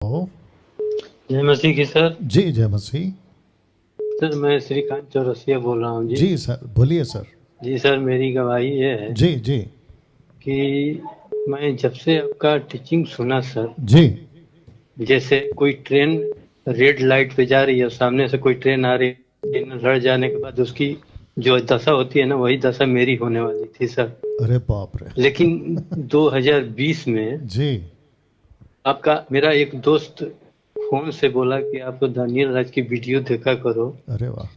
ओ, जय मसीह की सर। जी जय मसीह। सर मैं श्रीकांत चौरसिया बोल रहा हूँ जी। जी सर, बोलिए सर। जी सर, मेरी गवाही ये है जी जी कि मैं जब से आपका टीचिंग सुना सर, जी जैसे कोई ट्रेन रेड लाइट पे जा रही है और सामने से कोई ट्रेन आ रही है, ट्रेन लड़ जाने के बाद उसकी जो दशा होती है ना, वही दशा मेरी होने वाली थी सर। अरे बाप रे। लेकिन 2020 में जी। आपका मेरा एक दोस्त फोन से बोला कि आप दानियल राज की वीडियो देखा करो। अरे वाह।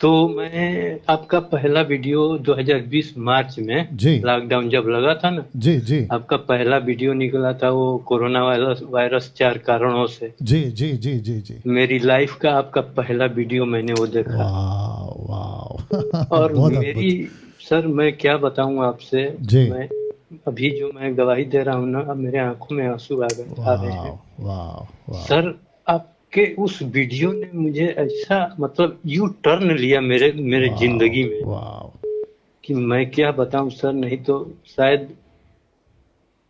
तो मैं आपका पहला वीडियो 2020 मार्च में, जी लॉकडाउन जब लगा था ना, जी जी आपका पहला वीडियो निकला था वो कोरोना वायरस 4 कारणों से। जी जी जी जी जी। मेरी लाइफ का आपका पहला वीडियो मैंने वो देखा। वाह वाह। और बहुत मेरी, अद्भुत। सर मैं क्या बताऊं आपसे। जी। मैं अभी जो मैं गवाही दे रहा हूँ ना, अब मेरे आंखों में आंसू आ रहे हैं। वाह वाह वाह। सर आपके उस वीडियो ने मुझे ऐसा मतलब यू टर्न लिया मेरे मेरे वाह जिंदगी में वाह कि मैं क्या बताऊं सर। नहीं तो शायद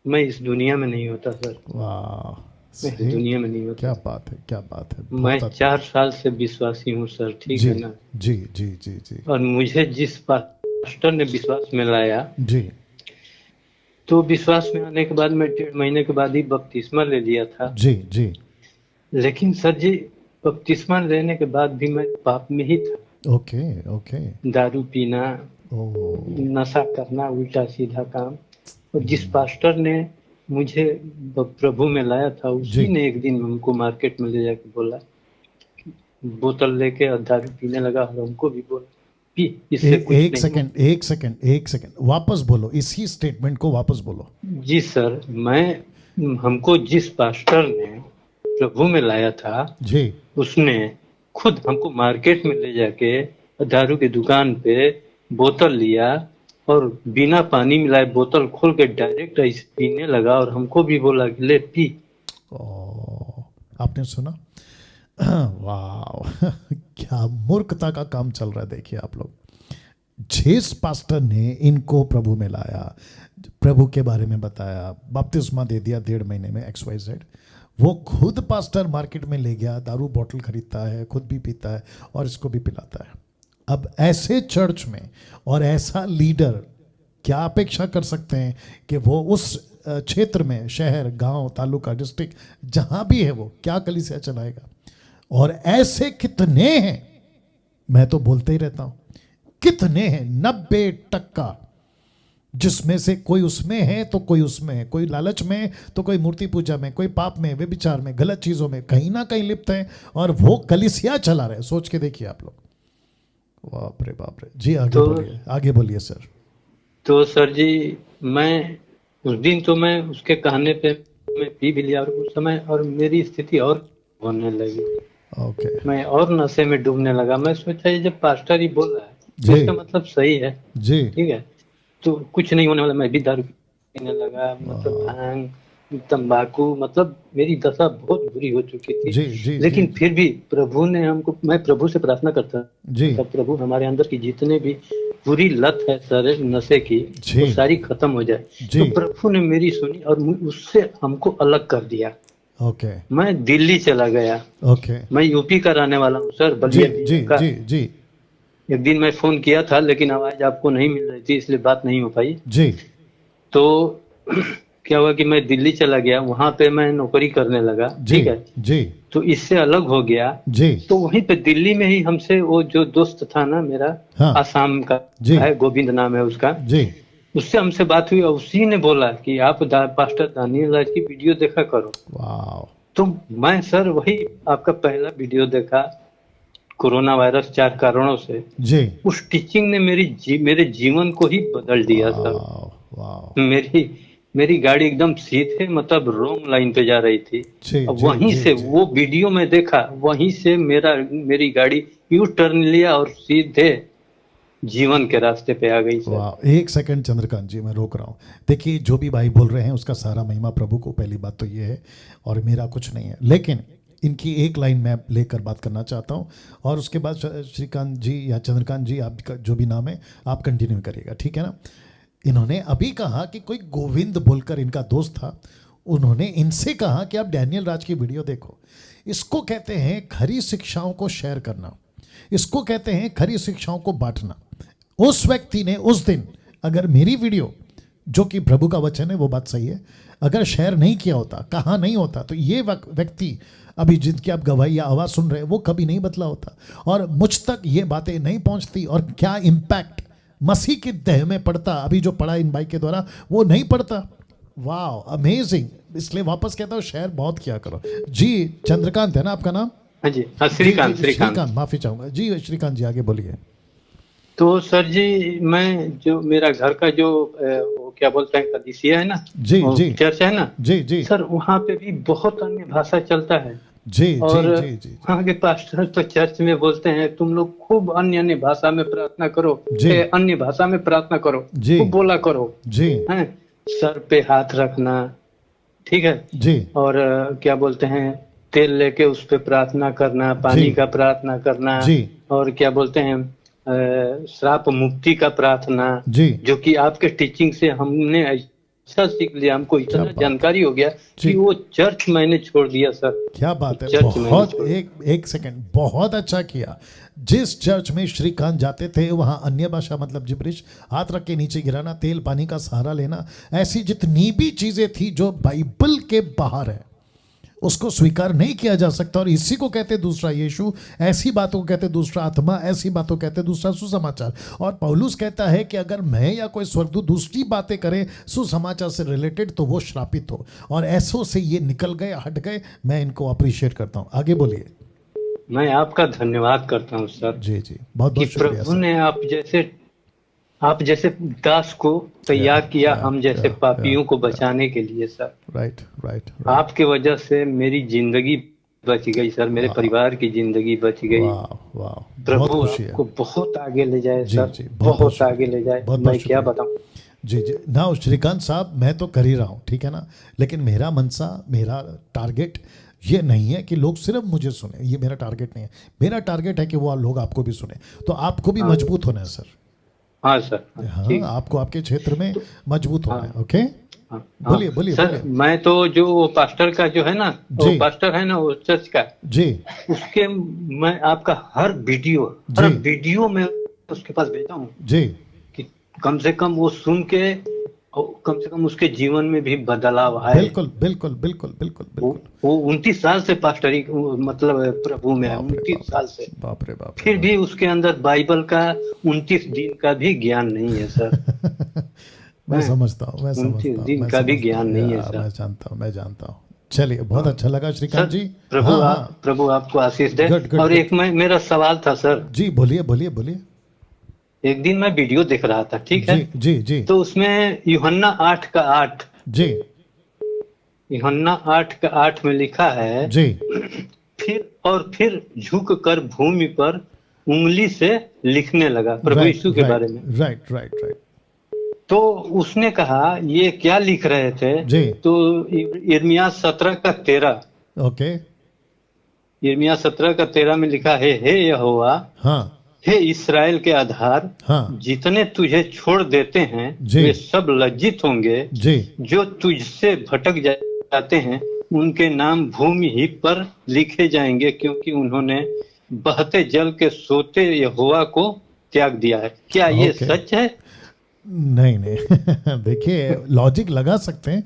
मैं इस दुनिया में नहीं होता सर। वाह। मैं इस सही। दुनिया में नहीं होता। क्या बात है, क्या बात है, मैं बहुत अद्भुत। 4 साल से विश्वासी हूँ सर, ठीक जी है ना। जी जी जी जी और मुझे जिस पास्टर ने विश्वास में लाया, जी तो विश्वास में आने के बाद मैं 1.5 महीने के बाद ही बपतिस्मा ले लिया था। जी जी। लेकिन सर जी, बपतिस्मा लेने के बाद भी मैं पाप में ही था। Okay okay. दारू पीना, ओ। नशा करना, उल्टा सीधा काम। और जिस हम्म, पास्टर ने मुझे प्रभु में लाया था, जी। उसी ने एक दिन हमको मार्केट में ले जाके बोला, बोतल लेके और दारू पीने लगा और हमको भी बोला पी, इससे कुछ एक नहीं हो। सेकंड, एक सेकंड, एक सेकंड, वापस बोलो, इसी स्टेटमेंट को वापस बोलो। जी सर, मैं हमको जिस पास्टर ने प्रभु में लाया था, जी। उसने खुद हमको मार्केट में ले जाके दारू की दुकान पे बोतल लिया और बिना पानी मिलाए बोतल खोल के डायरेक्ट ऐसे पीने लगा और हमको भी बोला कि ले पी। ओ, आपने सुना? वाह। क्या मूर्खता का काम चल रहा है, देखिए आप लोग। जिस पास्टर ने इनको प्रभु में लाया, प्रभु के बारे में बताया, बपतिस्मा दे दिया 1.5 महीने में, XYZ, वो खुद पास्टर मार्केट में ले गया, दारू बोतल खरीदता है, खुद भी पीता है और इसको भी पिलाता है। अब ऐसे चर्च में और ऐसा लीडर, क्या अपेक्षा कर सकते हैं कि वो उस क्षेत्र में, शहर, गांव, तालुका, डिस्ट्रिक्ट, जहां भी है, वो क्या कलीसिया चलाएगा? और ऐसे कितने हैं, मैं तो बोलते ही रहता हूं, कितने हैं, 90% जिसमें से कोई उसमें है तो कोई उसमें है, कोई लालच में है तो कोई मूर्ति पूजा में, कोई पाप में, व्यभिचार में, गलत चीजों में कहीं ना कहीं लिप्त है और वो कलिसिया चला रहे हैं। सोच के देखिए आप लोग। बाप रे बाप रे। जी आगे तो बोलिए, आगे बोलिए सर। तो सर जी, मैं उस दिन तो मैं उसके कहने पे मैं पी भी लिया और उस समय और मेरी स्थिति और होने लगी। ओके। मैं और नशे में डूबने लगा। मैं सोचा ये जब पास्टर ही बोल रहा है तो जी इसका मतलब सही है, जी। ठीक है। तो कुछ नहीं होने वाला। मैं भी दारू पीने लगा, मतलब भांग, तंबाकू, मतलब मेरी दशा बहुत बुरी हो चुकी थी। जी जी जी लेकिन जी फिर भी प्रभु ने हमको, मैं प्रभु से प्रार्थना करता जी था, प्रभु हमारे अंदर की जितने भी बुरी लत है सर नशे की, जी वो सारी खत्म हो जाए। जी। तो प्रभु ने मेरी सुनी और उससे हमको अलग कर दिया। ओके मैं दिल्ली चला गया। ओके। मैं यूपी का रहने वाला हूँ सर, जी बलिया जी जिले का। जी जी एक दिन मैं फोन किया था लेकिन आवाज आपको नहीं मिल रही थी, इसलिए बात नहीं हो पाई। जी तो क्या हुआ कि मैं दिल्ली चला गया, वहां पे मैं नौकरी करने लगा, जी ठीक है। जी तो इससे अलग हो गया। जी। तो वहीं पे दिल्ली में ही हमसे वो जो दोस्त था ना मेरा, हाँ। आसाम का जी है, गोविंद नाम है उसका, जी। उससे हमसे बात हुई और उसी ने बोला कि आप पास्टर दानियल राज की वीडियो देखा करो। वाह। तो मैं सर वही आपका पहला वीडियो देखा, कोरोना वायरस 4 कारणों से। जी। उस टीचिंग ने मेरे जीवन को ही बदल दिया सर। वाह वाह। मेरी मेरी गाड़ी एकदम सीधे मतलब रॉन्ग लाइन पे जा रही थी। जी अब जी वहीं जी से जी। वो वीडियो में देखा, वहीं से मेरी गाड़ी यू टर्न लिया और सीधे जीवन के रास्ते पे आ गई सर। वाह, एक सेकंड चंद्रकांत जी, मैं रोक रहा हूँ। देखिए, जो भी भाई बोल रहे हैं उसका सारा महिमा प्रभु को, पहली बात तो ये है, और मेरा कुछ नहीं है। लेकिन इनकी एक लाइन मैं लेकर बात करना चाहता हूँ और उसके बाद श्रीकांत जी या चंद्रकांत जी, आपका जो भी नाम है, आप कंटिन्यू करिएगा, ठीक है ना। इन्होंने अभी कहा कि कोई गोविंद बोलकर इनका दोस्त था, उन्होंने इनसे कहा कि आप डैनियल राज की वीडियो देखो। इसको कहते हैं खरी शिक्षाओं को शेयर करना, इसको कहते हैं खरी शिक्षाओं को बांटना। उस व्यक्ति ने उस दिन अगर मेरी वीडियो, जो कि प्रभु का वचन है, वो बात सही है, अगर शेयर नहीं किया होता, कहा नहीं होता, तो ये व्यक्ति अभी जिनकी आप गवाही या आवाज़ सुन रहे हैं वो कभी नहीं बदला होता और मुझ तक ये बातें नहीं पहुंचती। और क्या इम्पैक्ट मसीह के देह में पड़ता, अभी जो पड़ा इन भाई के द्वारा, वो नहीं पड़ता। वाह, अमेजिंग। इसलिए वापस कहता हूँ शेयर बहुत किया करो। जी चंद्रकांत है ना आपका नाम? हाँ जी, हाँ, श्रीकांत। माफी चाहूंगा जी, श्रीकांत जी आगे बोलिए। तो सर जी, मैं जो मेरा घर का जो वो क्या बोलते हैं, कलीसिया है ना, जी जी, चर्च है ना जी जी सर, वहाँ पे भी बहुत अन्य भाषा चलता है। जी और जी जी, वहाँ के पास्टर तो चर्च में बोलते हैं तुम लोग खूब अन्य अन्य भाषा में प्रार्थना करो, जी। अन्य भाषा में प्रार्थना करो, जी। खूब बोला करो जी हैं, सर पे हाथ रखना, ठीक है जी और क्या बोलते हैं, तेल लेके उस पे प्रार्थना करना, पानी जी। का प्रार्थना करना, जी और क्या बोलते हैं, श्राप मुक्ति का प्रार्थना, जी जो कि आपके टीचिंग से हमने ऐसा सीख लिया, हमको क्या इतना बात। जानकारी हो गया जी। कि वो चर्च मैंने छोड़ दिया सर। क्या बात है, चर्च में बहुत छोड़- एक सेकंड, बहुत अच्छा किया। जिस चर्च में श्रीकांत जाते थे वहां अन्य भाषा मतलब जिब्रिश, हाथ रख के नीचे गिराना, तेल पानी का सहारा लेना, ऐसी जितनी भी चीजें थी जो बाइबल के बाहर है उसको स्वीकार नहीं किया जा सकता। और इसी को कहते दूसरा यीशु, ऐसी बातों को कहते दूसरा आत्मा, ऐसी बातों को कहते दूसरा सुसमाचार। और पौलुस कहता है कि अगर मैं या कोई स्वर्गदूत दूसरी बातें करे सुसमाचार से रिलेटेड तो वो श्रापित हो। और ऐसों से ये निकल गए, हट गए। मैं इनको अप्रिशिएट करता हूँ। आगे बोलिए। मैं आपका धन्यवाद करता हूँ सर जी जी, बहुत कि बहुत शुक्रिया प्रभु सर। ने आप जैसे दास को तैयार किया हम जैसे पापियों को बचाने के लिए सर। राइट राइट, आपके वजह से मेरी जिंदगी बच गई सर, मेरे परिवार की जिंदगी बच गई। वाह वाह, प्रभु बहुत खुशी है। आपको बहुत आगे ले जाए जी सर, जी, बहुत आगे ले जाए। बहुत मैं क्या शुक्रिया। बताऊं। जी जी, ना श्रीकांत साहब, मैं तो कर ही रहा हूँ, ठीक है ना, लेकिन मेरा मनसा, मेरा टारगेट ये नहीं है कि लोग सिर्फ मुझे सुने, ये मेरा टारगेट नहीं है। मेरा टारगेट है कि वो लोग आपको भी सुने, तो आपको भी मजबूत होना है सर। हाँ सर, हाँ, ठीक। आपको आपके क्षेत्र में मजबूत होना है। ओके, हाँ, बोलिए बोलिए सर बोलिए। मैं तो जो वो पास्टर का जो है ना, वो जी। पास्टर है ना वो चर्च का, जी उसके मैं आपका हर वीडियो में उसके पास भेजा हूँ जी, कि कम से कम वो सुन के कम से कम उसके जीवन में भी बदलाव आए। बिल्कुल बिल्कुल बिल्कुल बिल्कुल बिल्कुल। वो 29 साल से पास्टरी मतलब प्रभु में है, बाप रे 29 साल से, बाप रे बाप रे। फिर भी उसके अंदर बाइबल का 29 दिन का भी ज्ञान नहीं है सर। मैं समझता हूँ, मैं 29 समझता हूँ, दिन मैं का भी समझता ज्ञान हूँ, नहीं है यार, सर। मैं जानता हूँ। चलिए, बहुत अच्छा लगा श्रीकांत जी। प्रभु हाँ, हाँ। प्रभु आपको आशीष दे। Good, good, और good. एक मेरा सवाल था सर। जी बोलिए बोलिए बोलिए। एक दिन मैं वीडियो देख रहा था, ठीक है, जी जी जी तो उसमें यूहन्ना 8:8 जी यूहन्ना 8:8 में लिखा है, जी फिर झुक कर भूमि पर उंगली से लिखने लगा, प्रभु यीशु के बारे में। Right right right. तो उसने कहा ये क्या लिख रहे थे? जी। तो यिर्मयाह 17:13, ओके। यिर्मयाह 17:13 में लिखा है, हे यहोवा, हाँ हे इस्राएल के आधार, हाँ जितने तुझे छोड़ देते हैं जी। वे सब लज्जित होंगे, जी जो तुझसे भटक जाते हैं उनके नाम भूमि ही पर लिखे जाएंगे, क्योंकि उन्होंने बहते जल के सोते यहोवा को त्याग दिया है। क्या ये ओके। सच है? नहीं नहीं देखिए, लॉजिक लगा सकते हैं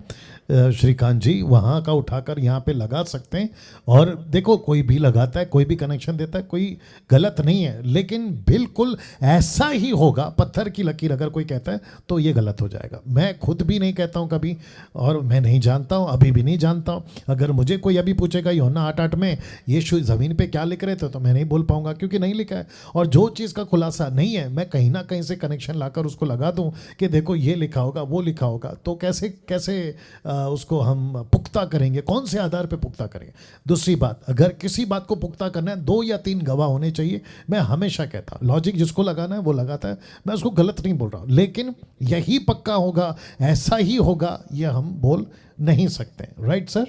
श्रीकांत जी, वहाँ का उठाकर यहाँ पे लगा सकते हैं। और देखो, कोई भी लगाता है, कोई भी कनेक्शन देता है, कोई गलत नहीं है, लेकिन बिल्कुल ऐसा ही होगा। पत्थर की लकीर अगर कोई कहता है तो ये गलत हो जाएगा। मैं खुद भी नहीं कहता हूँ कभी, और मैं नहीं जानता हूँ, अभी भी नहीं जानता हूँ। अगर मुझे कोई अभी पूछेगा यूहन्ना 8:8 में यीशु ज़मीन पे क्या लिख रहे थे, तो मैं नहीं बोल पाऊंगा, क्योंकि नहीं लिखा है। और जो चीज़ का खुलासा नहीं है, मैं कहीं ना कहीं से कनेक्शन लाकर उसको लगा दूँ कि देखो ये लिखा होगा, वो लिखा होगा, तो कैसे कैसे उसको हम पुख्ता करेंगे, कौन से आधार पे पुख्ता करेंगे। दूसरी बात, अगर किसी बात को पुख्ता करना है 2 या 3 गवाह होने चाहिए। मैं हमेशा कहता हूँ, लॉजिक जिसको लगाना है वो लगाता है, मैं उसको गलत नहीं बोल रहा हूँ, लेकिन यही पक्का होगा, ऐसा ही होगा, ये हम बोल नहीं सकते। Right sir?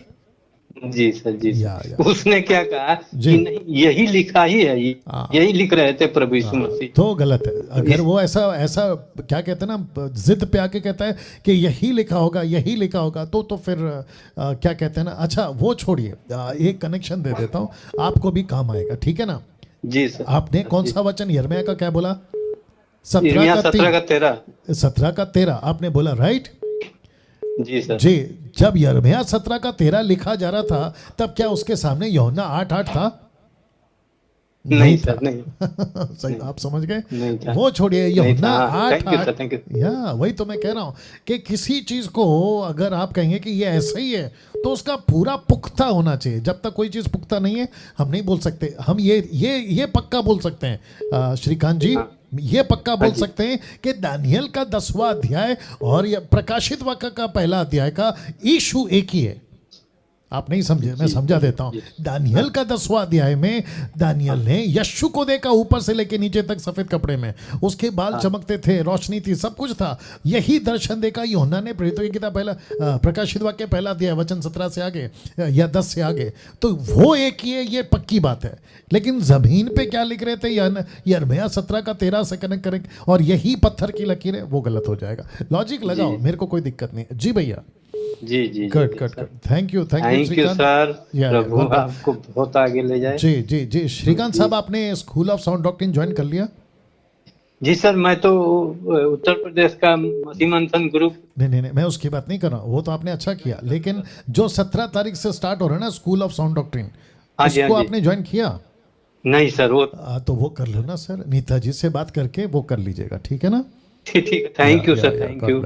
जी सर, जी या सर। उसने क्या कहा जी। कि नहीं, यही लिखा ही है, हाँ। यही लिख रहे थे प्रभु यीशु हाँ, मसीह। तो गलत है। अगर इस वो ऐसा ऐसा क्या कहते हैं ना, जिद पे आके कहता है कि यही लिखा होगा, यही लिखा होगा, तो फिर क्या कहते हैं ना, अच्छा वो छोड़िए, एक कनेक्शन दे देता हूँ, आपको भी काम आएगा, ठीक है ना। जी सर, आपने कौन जी। सा वचन यिर्मयाह का क्या बोला? 17 यिर्मयाह का 17 का 13। 17 का 13 आपने बोला, राइट जी सर। जी। जब यिर्मयाह 17 का 13 लिखा जा रहा था, तब क्या उसके सामने यूहन्ना 8:8 था? नहीं था। सर, नहीं, सही, नहीं, आप समझ गए। नहीं था, वो छोड़िए, नहीं यूहन्ना था। हाँ, आठ थैंक यू आठ सर, थैंक यू। या वही तो मैं कह रहा हूं कि किसी चीज को अगर आप कहेंगे कि ये ऐसा ही है, तो उसका पूरा पुख्ता होना चाहिए। जब तक कोई चीज पुख्ता नहीं है, हम नहीं बोल सकते। हम ये पक्का बोल सकते हैं, श्रीकांत जी, हाँ, ये पक्का हाँ बोल जी। सकते हैं कि दानियल का 10वां अध्याय और ये प्रकाशित वाक्य का पहला अध्याय का इशू एक ही है। आप नहीं समझे, मैं जी, समझा जी, देता हूं। जी। दानियल का 10वां अध्याय में दानियल ने यीशु को देखा, ऊपर से लेके नीचे तक सफेद कपड़े में, उसके बाल चमकते थे, रोशनी थी, सब कुछ था। यही दर्शन देखा यूहन्ना ने प्रेरितों की किताब पहला प्रकाशित वाक्य पहला अध्याय वचन 17 से आगे या 10 से आगे। तो वो एक ही है, ये पक्की बात है। लेकिन जमीन पे क्या लिख रहे थे यिर्मयाह 17 का 13 से कनेक्ट करें और यही पत्थर की लकीर है, वो गलत हो जाएगा। लॉजिक लगाओ, मेरे को कोई दिक्कत नहीं है जी भैया। जी, जी, गुड जी good sir. Good, thank you thank you Shrikant. Sir. या प्रभु गॉड। आपको बहुत आगे ले जाए। जी जी जी, श्रीकांत साहब, आपने school of sound doctrine join कर लिया? जी सर, मैं तो उत्तर प्रदेश का मसीह मंथन ग्रुप। नहीं नहीं नहीं, मैं उसकी बात नहीं कर रहा हूँ, वो तो आपने अच्छा किया। लेकिन जो 17 तारीख से स्टार्ट हो रहा है ना स्कूल ऑफ साउंड डॉक्ट्रिन, हाँ जी, उसको हाँ जी। आपने ज्वाइन किया? नहीं सर, वो तो वो कर लो ना सर, नीता जी से बात करके वो कर लीजिएगा, ठीक है ना। ठीक, ठीक, thank you sir, thank God you.